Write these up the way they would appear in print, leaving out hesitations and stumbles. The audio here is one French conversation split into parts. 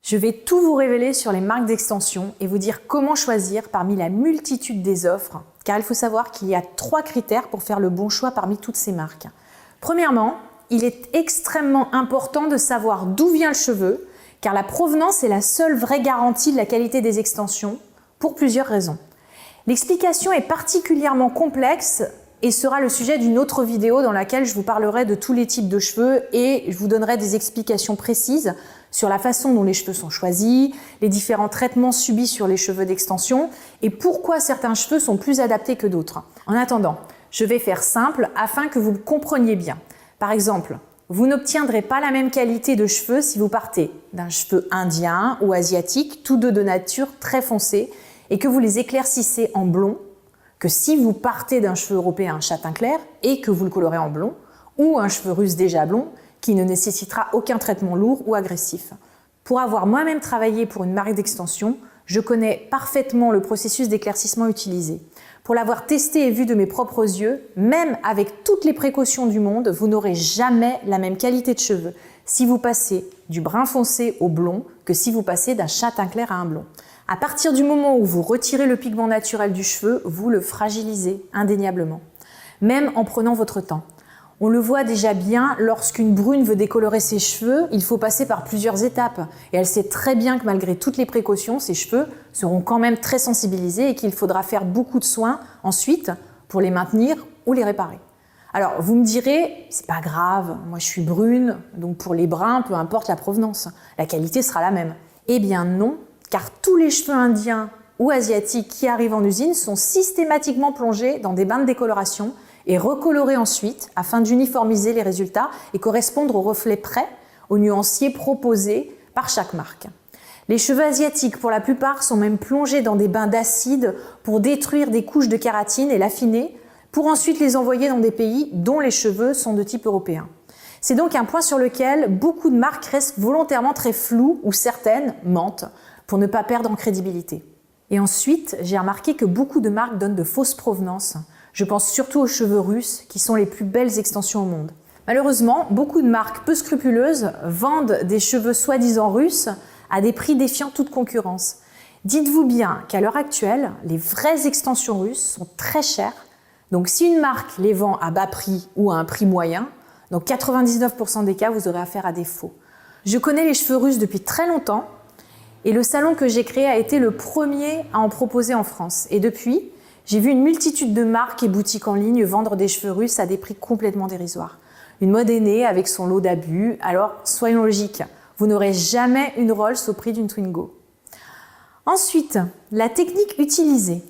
Je vais tout vous révéler sur les marques d'extension et vous dire comment choisir parmi la multitude des offres, car il faut savoir qu'il y a 3 critères pour faire le bon choix parmi toutes ces marques. Premièrement, il est extrêmement important de savoir d'où vient le cheveu, car la provenance est la seule vraie garantie de la qualité des extensions, pour plusieurs raisons. L'explication est particulièrement complexe et sera le sujet d'une autre vidéo dans laquelle je vous parlerai de tous les types de cheveux et je vous donnerai des explications précises sur la façon dont les cheveux sont choisis, les différents traitements subis sur les cheveux d'extension et pourquoi certains cheveux sont plus adaptés que d'autres. En attendant, je vais faire simple afin que vous compreniez bien. Par exemple, vous n'obtiendrez pas la même qualité de cheveux si vous partez d'un cheveu indien ou asiatique, tous deux de nature très foncée, et que vous les éclaircissez en blond, que si vous partez d'un cheveu européen châtain clair et que vous le colorez en blond, ou un cheveu russe déjà blond, qui ne nécessitera aucun traitement lourd ou agressif. Pour avoir moi-même travaillé pour une marque d'extension, je connais parfaitement le processus d'éclaircissement utilisé. Pour l'avoir testé et vu de mes propres yeux, même avec toutes les précautions du monde, vous n'aurez jamais la même qualité de cheveux si vous passez du brun foncé au blond que si vous passez d'un châtain clair à un blond. À partir du moment où vous retirez le pigment naturel du cheveu, vous le fragilisez indéniablement, même en prenant votre temps. On le voit déjà bien, lorsqu'une brune veut décolorer ses cheveux, il faut passer par plusieurs étapes. Et elle sait très bien que malgré toutes les précautions, ses cheveux seront quand même très sensibilisés et qu'il faudra faire beaucoup de soins ensuite pour les maintenir ou les réparer. Alors vous me direz, c'est pas grave, moi je suis brune, donc pour les bruns, peu importe la provenance, la qualité sera la même. Eh bien non, car tous les cheveux indiens ou asiatiques qui arrivent en usine sont systématiquement plongés dans des bains de décoloration et recolorés ensuite afin d'uniformiser les résultats et correspondre au reflet prêt, aux nuanciers proposés par chaque marque. Les cheveux asiatiques, pour la plupart, sont même plongés dans des bains d'acide pour détruire des couches de kératine et l'affiner, pour ensuite les envoyer dans des pays dont les cheveux sont de type européen. C'est donc un point sur lequel beaucoup de marques restent volontairement très floues ou certaines mentent pour ne pas perdre en crédibilité. Et ensuite, j'ai remarqué que beaucoup de marques donnent de fausses provenances. Je pense surtout aux cheveux russes, qui sont les plus belles extensions au monde. Malheureusement, beaucoup de marques peu scrupuleuses vendent des cheveux soi-disant russes à des prix défiant toute concurrence. Dites-vous bien qu'à l'heure actuelle, les vraies extensions russes sont très chères. Donc si une marque les vend à bas prix ou à un prix moyen, dans 99% des cas, vous aurez affaire à des faux. Je connais les cheveux russes depuis très longtemps et le salon que j'ai créé a été le premier à en proposer en France. Et depuis, j'ai vu une multitude de marques et boutiques en ligne vendre des cheveux russes à des prix complètement dérisoires. Une mode est née avec son lot d'abus, alors soyons logiques, vous n'aurez jamais une Rolls au prix d'une Twingo. Ensuite, la technique utilisée.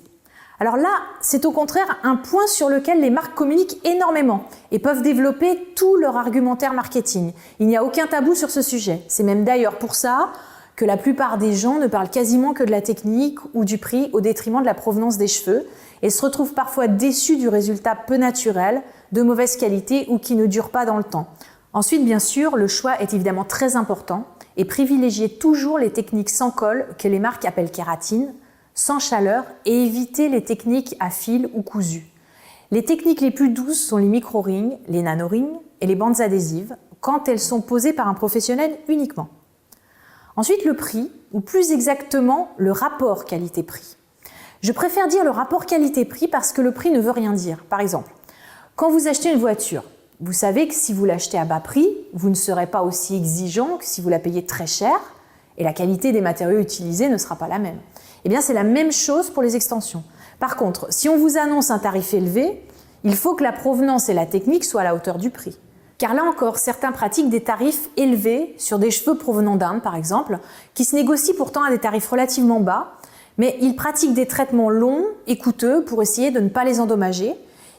Alors là, c'est au contraire un point sur lequel les marques communiquent énormément et peuvent développer tout leur argumentaire marketing. Il n'y a aucun tabou sur ce sujet. C'est même d'ailleurs pour ça que la plupart des gens ne parlent quasiment que de la technique ou du prix au détriment de la provenance des cheveux et se retrouvent parfois déçus du résultat peu naturel, de mauvaise qualité ou qui ne dure pas dans le temps. Ensuite, bien sûr, le choix est évidemment très important et privilégiez toujours les techniques sans colle que les marques appellent kératine, sans chaleur et évitez les techniques à fil ou cousu. Les techniques les plus douces sont les micro-rings, les nano-rings et les bandes adhésives quand elles sont posées par un professionnel uniquement. Ensuite, le prix, ou plus exactement le rapport qualité-prix. Je préfère dire le rapport qualité-prix parce que le prix ne veut rien dire. Par exemple, quand vous achetez une voiture, vous savez que si vous l'achetez à bas prix, vous ne serez pas aussi exigeant que si vous la payez très cher et la qualité des matériaux utilisés ne sera pas la même. Eh bien, c'est la même chose pour les extensions. Par contre, si on vous annonce un tarif élevé, il faut que la provenance et la technique soient à la hauteur du prix. Car là encore, certains pratiquent des tarifs élevés sur des cheveux provenant d'Inde, par exemple, qui se négocient pourtant à des tarifs relativement bas, mais ils pratiquent des traitements longs et coûteux pour essayer de ne pas les endommager,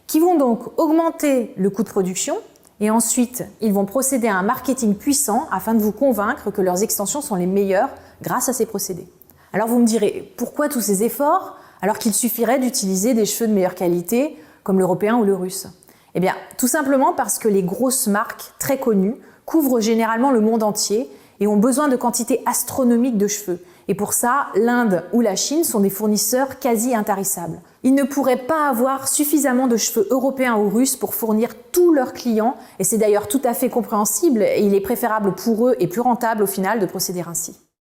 qui vont donc augmenter le coût de production et ensuite, ils vont procéder à un marketing puissant afin de vous convaincre que leurs extensions sont les meilleures grâce à ces procédés. Alors vous me direz, pourquoi tous ces efforts alors qu'il suffirait d'utiliser des cheveux de meilleure qualité comme l'européen ou le russe? Eh bien, tout simplement parce que les grosses marques très connues couvrent généralement le monde entier et ont besoin de quantités astronomiques de cheveux. Et pour ça, l'Inde ou la Chine sont des fournisseurs quasi intarissables. Ils ne pourraient pas avoir suffisamment de cheveux européens ou russes pour fournir tous leurs clients, et c'est d'ailleurs tout à fait compréhensible et il est préférable pour eux et plus rentable au final de procéder ainsi.